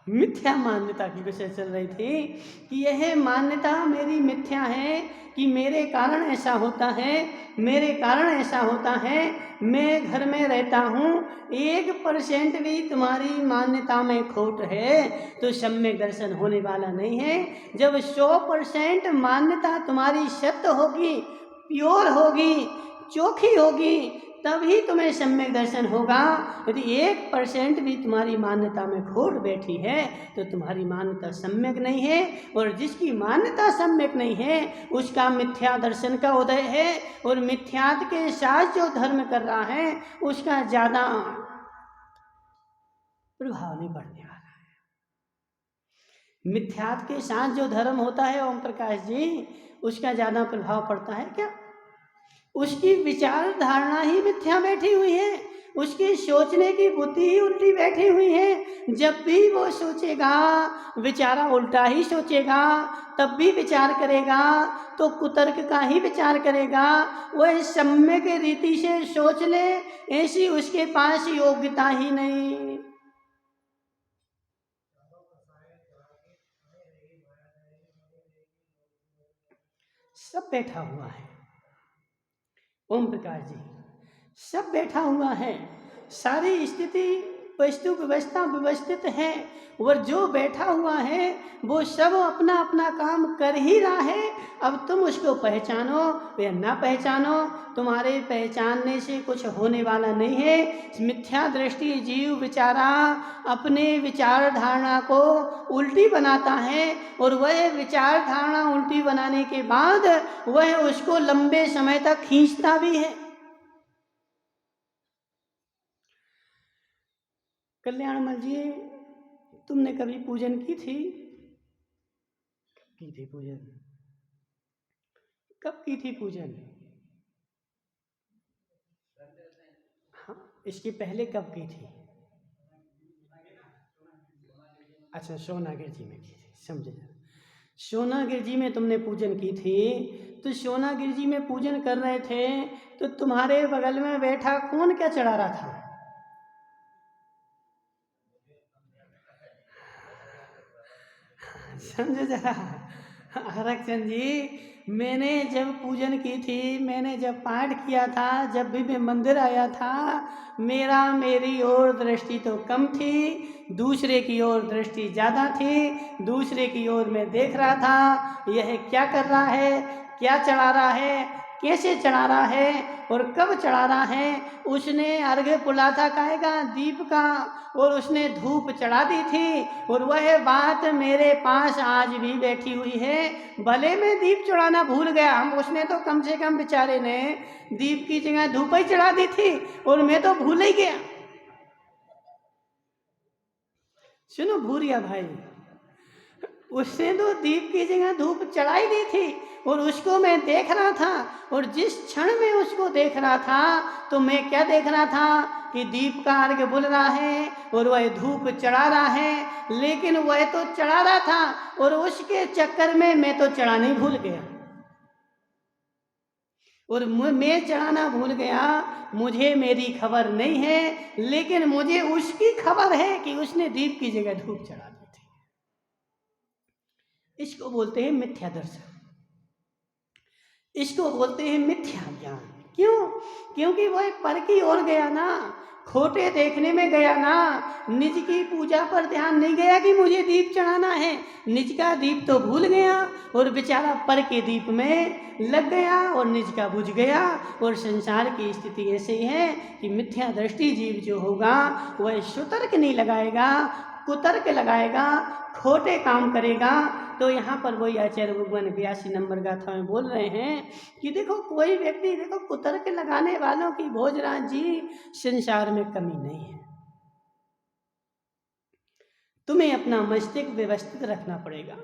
A: मिथ्या मान्यता की विषय चल रही थी कि यह मान्यता मेरी मिथ्या है कि मेरे कारण ऐसा होता है, मेरे कारण ऐसा होता है, मैं घर में रहता हूँ, 1% भी तुम्हारी मान्यता में खोट है तो सम्यक दर्शन होने वाला नहीं है। जब 100% मान्यता तुम्हारी सत्य होगी, प्योर होगी, चोखी होगी, तभी तुम्हें सम्यक दर्शन होगा। यदि 1% भी तुम्हारी मान्यता में खोट बैठी है तो तुम्हारी मान्यता सम्यक नहीं है, और जिसकी मान्यता सम्यक नहीं है उसका मिथ्या दर्शन का उदय है, और मिथ्यात के साथ जो धर्म कर रहा है उसका ज़्यादा प्रभाव नहीं पड़ने वाला है। मिथ्यात के साथ जो धर्म होता है ओम प्रकाश जी, उसका ज़्यादा प्रभाव पड़ता है क्या? उसकी विचार धारणा ही मिथ्या बैठी हुई है, उसकी सोचने की बुद्धि ही उल्टी बैठी हुई है। जब भी वो सोचेगा विचारा उल्टा ही सोचेगा, तब भी विचार करेगा तो कुतर्क का ही विचार करेगा। वह सम्यक रीति से सोच ले ऐसी उसके पास योग्यता ही नहीं। सब बैठा हुआ है ओम प्रकाश जी, सब बैठा हुआ है, सारी स्थिति वस्तु व्यवस्था व्यवस्थित है, और जो बैठा हुआ है वो सब अपना अपना काम कर ही रहा है। अब तुम उसको पहचानो या ना पहचानो, तुम्हारे पहचानने से कुछ होने वाला नहीं है। मिथ्या दृष्टि जीव विचारा अपने विचार धारणा को उल्टी बनाता है, और वह विचार धारणा उल्टी बनाने के बाद वह उसको लंबे समय तक खींचता भी है। कल्याणमल जी, तुमने कभी पूजन की थी? की थी पूजन? कब की थी पूजन? हाँ, इसके पहले कब की थी? अच्छा, सोनागिर जी में की थी, समझे। सोनागिर जी में तुमने पूजन की थी, तो सोनागिर जी में पूजन कर रहे थे तो तुम्हारे बगल में बैठा कौन क्या चढ़ा रहा था? समझे जरा हरकचंद जी, मैंने जब पूजन की थी, मैंने जब पाठ किया था, जब भी मैं मंदिर आया था, मेरी ओर दृष्टि तो कम थी, दूसरे की ओर दृष्टि ज़्यादा थी। दूसरे की ओर मैं देख रहा था यह क्या कर रहा है, क्या चढ़ा रहा है, कैसे चढ़ा रहा है और कब चढ़ा रहा है। उसने अर्घ्य पुलाथा कहेगा दीप का, और उसने धूप चढ़ा दी थी, और वह बात मेरे पास आज भी बैठी हुई है। भले मैं दीप चढ़ाना भूल गया, हम उसने तो कम से कम बेचारे ने दीप की जगह धूप ही चढ़ा दी थी, और मैं तो भूल ही गया। सुनो भूरिया भाई, उसने तो दीप की जगह धूप चढ़ाई दी थी, और उसको मैं देख रहा था, और जिस क्षण में उसको देख रहा था तो मैं क्या देख रहा था कि दीप का अर्घ्य बुल रहा है और वह धूप चढ़ा रहा है। लेकिन वह तो चढ़ा रहा था और उसके चक्कर में मैं तो चढ़ाना ही भूल गया, और मैं चढ़ाना भूल गया। मुझे मेरी खबर नहीं है, लेकिन मुझे उसकी खबर है कि उसने दीप की जगह धूप चढ़ा दी थी। इसको बोलते हैं मिथ्या दर्शन, इसको बोलते हैं मिथ्या ज्ञान। क्यों? क्योंकि वह पर की ओर गया ना, खोटे देखने में गया ना, निज की पूजा पर ध्यान नहीं गया कि मुझे दीप चढ़ाना है। निज का दीप तो भूल गया और बेचारा पर के दीप में लग गया और निज का बुझ गया। और संसार की स्थिति ऐसी है कि मिथ्या दृष्टि जीव जो होगा वह सुतर्क नहीं लगाएगा, कुतर्क लगाएगा, खोटे काम करेगा। तो यहाँ पर वही आचार्य भगवान 82 नंबर गाथा में बोल रहे हैं कि देखो कोई व्यक्ति, देखो कुतर्क लगाने वालों की भोजराज जी संसार में कमी नहीं है। तुम्हें अपना मस्तिष्क व्यवस्थित रखना पड़ेगा,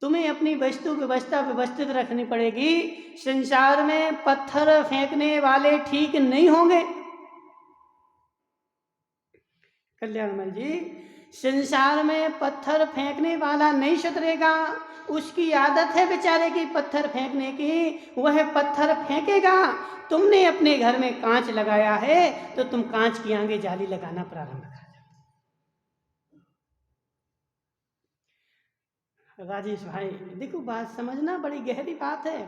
A: तुम्हें अपनी वस्तु व्यवस्था व्यवस्थित रखनी पड़ेगी। संसार में पत्थर फेंकने वाले ठीक नहीं होंगे। कल्याणमल जी, संसार में पत्थर फेंकने वाला नहीं सुधरेगा। उसकी आदत है बेचारे की पत्थर फेंकने की, वह पत्थर फेंकेगा। तुमने अपने घर में कांच लगाया है तो तुम कांच की आगे जाली लगाना प्रारंभ कर दो। राजेश भाई देखो, बात समझना, बड़ी गहरी बात है।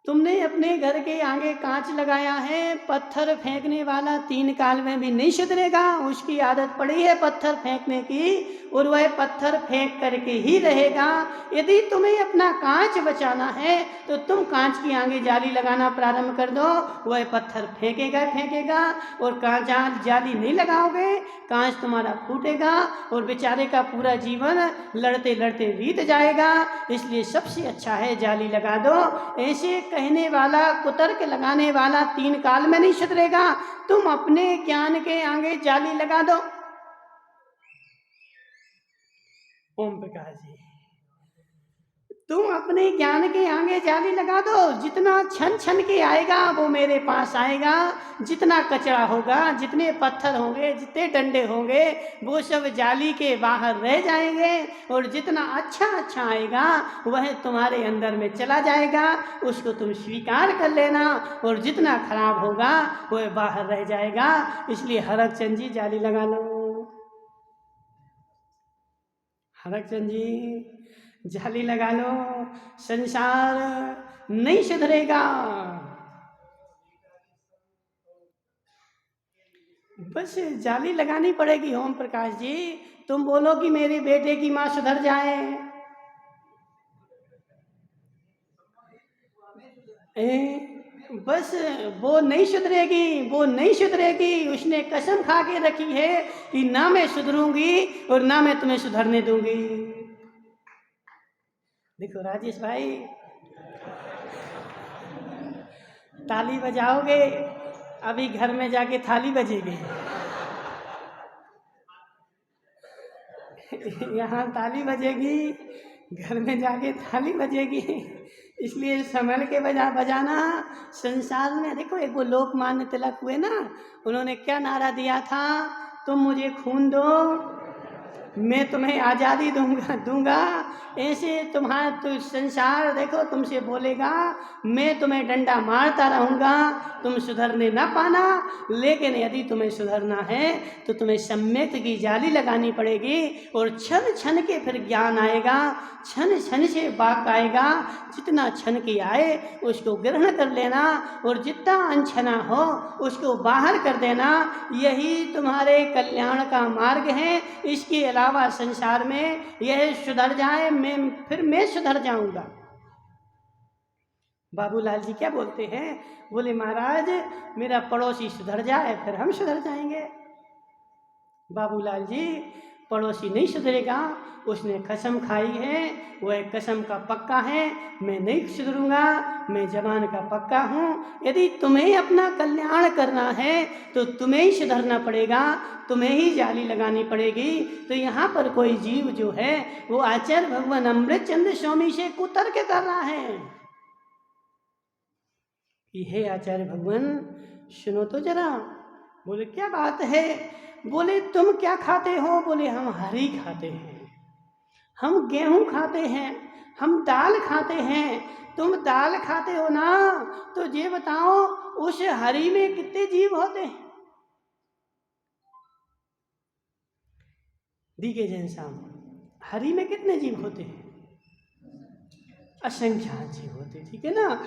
A: तुमने अपने घर के आगे कांच लगाया है, पत्थर फेंकने वाला 3 काल में भी नहीं सुधरेगा। उसकी आदत पड़ी है पत्थर फेंकने की, और वह पत्थर फेंक करके ही रहेगा। यदि तुम्हें अपना कांच बचाना है तो तुम कांच की आगे जाली लगाना प्रारंभ कर दो, वह पत्थर फेंकेगा फेंकेगा। और कांच जाली नहीं लगाओगे, कांच तुम्हारा फूटेगा और बेचारे का पूरा जीवन लड़ते लड़ते बीत जाएगा। इसलिए सबसे अच्छा है जाली लगा दो। ऐसे कहने वाला, कुतर्क लगाने वाला 3 काल में नहीं सुधरेगा। तुम अपने ज्ञान के आगे जाली लगा दो। ओम प्रकाश जी, तुम अपने ज्ञान के आगे जाली लगा दो। जितना छन छन के आएगा वो मेरे पास आएगा। जितना कचरा होगा, जितने पत्थर होंगे, जितने डंडे होंगे, वो सब जाली के बाहर रह जाएंगे। और जितना अच्छा अच्छा आएगा वह तुम्हारे अंदर में चला जाएगा, उसको तुम स्वीकार कर लेना। और जितना खराब होगा वह बाहर रह जाएगा। इसलिए हरक चंद जी जाली लगा लो। हरक चंद जी जाली लगा लो, संसार नहीं सुधरेगा। बस जाली लगानी पड़ेगी। ओम प्रकाश जी, तुम बोलो कि मेरे बेटे की माँ सुधर जाए, बस वो नहीं सुधरेगी, वो नहीं सुधरेगी। उसने कसम खा के रखी है कि ना मैं सुधरूंगी और ना मैं तुम्हें सुधरने दूंगी। देखो राजेश भाई, ताली बजाओगे, अभी घर में जाके थाली बजेगी। यहाँ ताली बजेगी, घर में जाके थाली बजेगी। इसलिए संभल के बजाना। संसार में देखो, एक वो लोकमान्य तिलक हुए ना, उन्होंने क्या नारा दिया था? तुम मुझे खून दो, मैं तुम्हें आज़ादी दूंगा। ऐसे तुम्हारा तो संसार देखो तुमसे बोलेगा, मैं तुम्हें डंडा मारता रहूँगा, तुम सुधरने ना पाना। लेकिन यदि तुम्हें सुधरना है तो तुम्हें सम्यक की जाली लगानी पड़ेगी। और क्षण क्षण के फिर ज्ञान आएगा, क्षण क्षण से वाक आएगा। जितना क्षण की आए उसको ग्रहण कर लेना, और जितना अनछना हो उसको बाहर कर देना। यही तुम्हारे कल्याण का मार्ग है। इसके अलावा संसार में यह सुधर जाए, फिर मैं सुधर जाऊंगा। बाबूलाल जी क्या बोलते हैं? बोले महाराज, मेरा पड़ोसी सुधर जाए फिर हम सुधर जाएंगे। बाबूलाल जी, पड़ोसी नहीं सुधरेगा, उसने कसम खाई है, वह कसम का पक्का है, मैं नहीं सुधरूंगा, मैं जवान का पक्का हूँ। यदि तुम्हें अपना कल्याण करना है तो तुम्हें ही सुधरना पड़ेगा, तुम्हें ही जाली लगानी पड़ेगी। तो यहाँ पर कोई जीव जो है वो आचार्य भगवान अमृत चंद्र स्वामी से कुतर्क कर रहा है कि हे आचार्य भगवान सुनो तो जरा। बोले क्या बात है? बोले तुम क्या खाते हो? बोले हम हरी खाते हैं, हम गेहूं खाते हैं, हम दाल खाते हैं। तुम दाल खाते हो ना, तो ये बताओ उस हरी में कितने जीव होते हैं? दिखे जैन साहब, हरी में कितने जीव होते हैं? असंख्यात जीव होते, ठीक है ना।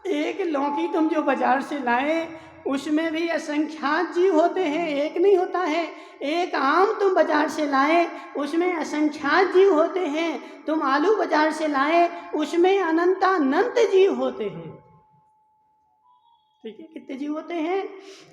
A: एक लौकी तुम जो बाजार से लाए उसमें भी असंख्यात जीव होते हैं, एक नहीं होता है। एक आम तुम बाजार से लाए उसमें असंख्यात जीव होते हैं। तुम आलू बाजार से लाए उसमें अनंतानंत जीव होते हैं, ठीक है। कितने जीव होते हैं?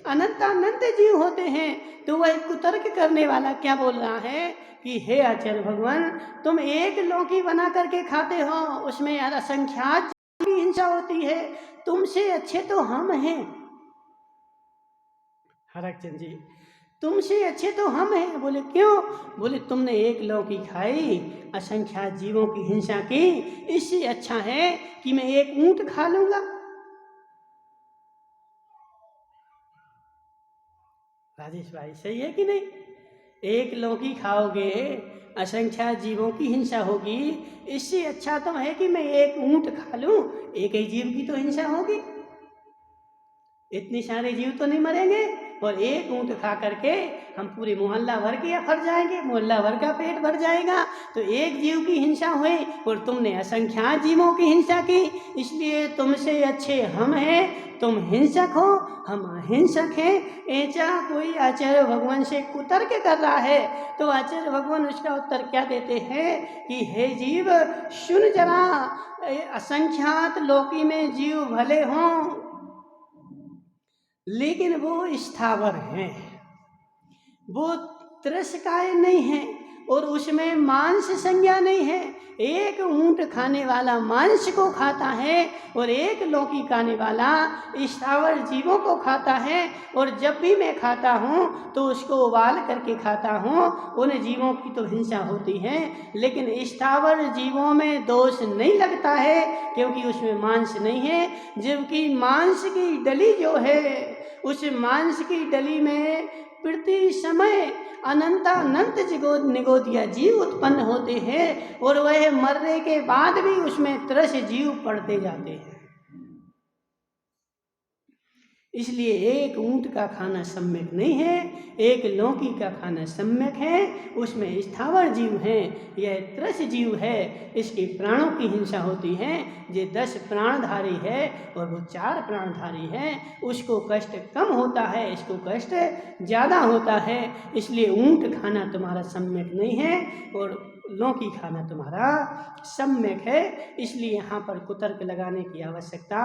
A: अनंतानंत जीव होते हैं। तो वह कुतर्क करने वाला क्या बोल रहा है कि हे आचार्य भगवान, तुम एक लौकी बना करके खाते हो, उसमें असंख्यात की हिंसा होती है, तुमसे अच्छे तो हम हैं। हरकचंद जी, तुमसे अच्छे तो हम हैं। बोले क्यों? बोले तुमने एक लौकी खाई, असंख्यात जीवों की हिंसा की, इससे अच्छा है कि मैं एक ऊंट खा लूंगा। राजेश भाई सही है कि नहीं? एक लौकी खाओगे, असंख्यात जीवों की हिंसा होगी, इससे अच्छा तो है कि मैं एक ऊंट खा लूं, एक ही जीव की तो हिंसा होगी, इतने सारे जीव तो नहीं मरेंगे। और एक ऊँट खा करके हम पूरे मोहल्ला भर के भर जाएंगे, मोहल्ला भर का पेट भर जाएगा। तो एक जीव की हिंसा हुई और तुमने असंख्यात जीवों की हिंसा की, इसलिए तुमसे अच्छे हम हैं, तुम हिंसक हो, हम अहिंसक हैं। ऐसा कोई आचार्य भगवान से कुतर्क कर रहा है तो आचार्य भगवान उसका उत्तर क्या देते हैं कि हे जीव सुन जरा, असंख्यात लोकी में जीव भले हों लेकिन वो स्थावर हैं, वो तिरस्कार नहीं है और उसमें मांस संज्ञा नहीं है। एक ऊंट खाने वाला मांस को खाता है और एक लौकी खाने वाला स्थावर जीवों को खाता है। और जब भी मैं खाता हूँ तो उसको उबाल करके खाता हूँ। उन जीवों की तो हिंसा होती है लेकिन स्थावर जीवों में दोष नहीं लगता है क्योंकि उसमें मांस नहीं है। जबकि मांस की डली जो है, उस मांस की डली में प्रति समय अनंत निगोदिया जीव उत्पन्न होते हैं और वह मरने के बाद भी उसमें तरस जीव पड़ते जाते हैं। इसलिए एक ऊंट का खाना सम्यक नहीं है, एक लौकी का खाना सम्यक है। उसमें स्थावर जीव हैं, यह त्रस जीव है, इसके प्राणों की हिंसा होती है। ये 10 प्राणधारी है और वो 4 प्राणधारी है, उसको कष्ट कम होता है, इसको कष्ट ज़्यादा होता है। इसलिए ऊंट खाना तुम्हारा सम्यक नहीं है और लौकी खाना तुम्हारा सम्यक है। इसलिए यहाँ पर कुतर्क लगाने की आवश्यकता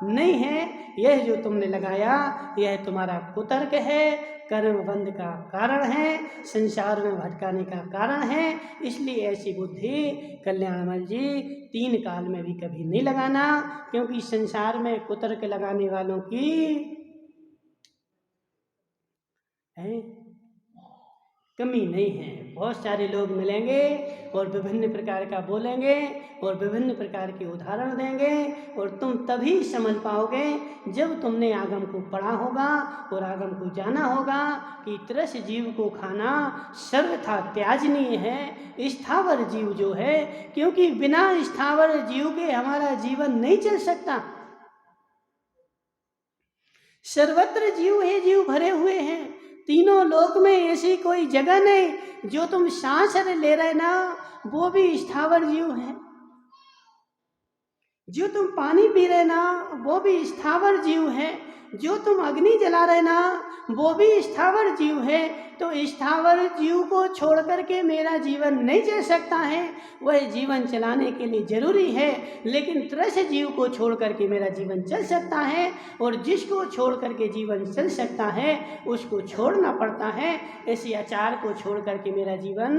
A: नहीं है। यह जो तुमने लगाया यह तुम्हारा कुतर्क है, कर्म बंध का कारण है, संसार में भटकाने का कारण है। इसलिए ऐसी बुद्धि कल्याणमल जी 3 काल में भी कभी नहीं लगाना, क्योंकि संसार में कुतर्क लगाने वालों की कमी नहीं है। बहुत सारे लोग मिलेंगे और विभिन्न प्रकार का बोलेंगे और विभिन्न प्रकार के उदाहरण देंगे और तुम तभी समझ पाओगे जब तुमने आगम को पढ़ा होगा और आगम को जाना होगा कि त्रस जीव को खाना सर्वथा त्याजनीय है। स्थावर जीव जो है, क्योंकि बिना स्थावर जीव के हमारा जीवन नहीं चल सकता। सर्वत्र जीव है, जीव भरे हुए हैं। तीनों लोक में ऐसी कोई जगह नहीं। जो तुम सांस ले रहे ना वो भी स्थावर जीव है, जो तुम पानी पी रहे ना वो भी स्थावर जीव है, जो तुम अग्नि जला रहे ना वो भी स्थावर जीव है। तो स्थावर जीव को छोड़ करके मेरा जीवन नहीं चल सकता है, वह जीवन चलाने के लिए जरूरी है। लेकिन त्रस जीव को छोड़ करके मेरा जीवन चल सकता है और जिसको छोड़ करके जीवन चल सकता है उसको छोड़ना पड़ता है। ऐसे आचार को छोड़ करके मेरा जीवन,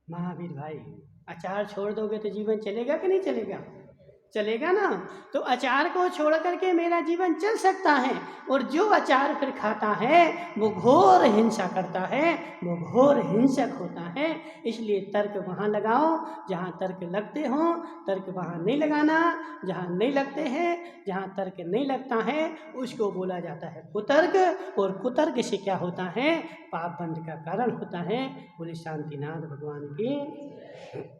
A: महावीर भाई अचार छोड़ दोगे तो जीवन चलेगा कि नहीं चलेगा? चलेगा ना। तो अचार को छोड़ करके मेरा जीवन चल सकता है और जो अचार फिर खाता है वो घोर हिंसा करता है, वो घोर हिंसक होता है। इसलिए तर्क वहाँ लगाओ जहाँ तर्क लगते हों, तर्क वहाँ नहीं लगाना जहाँ नहीं लगते हैं। जहाँ तर्क नहीं लगता है उसको बोला जाता है कुतर्क, और कुतर्क से क्या होता है? पाप बंध का कारण होता है। बोले शांतिनाथ भगवान की।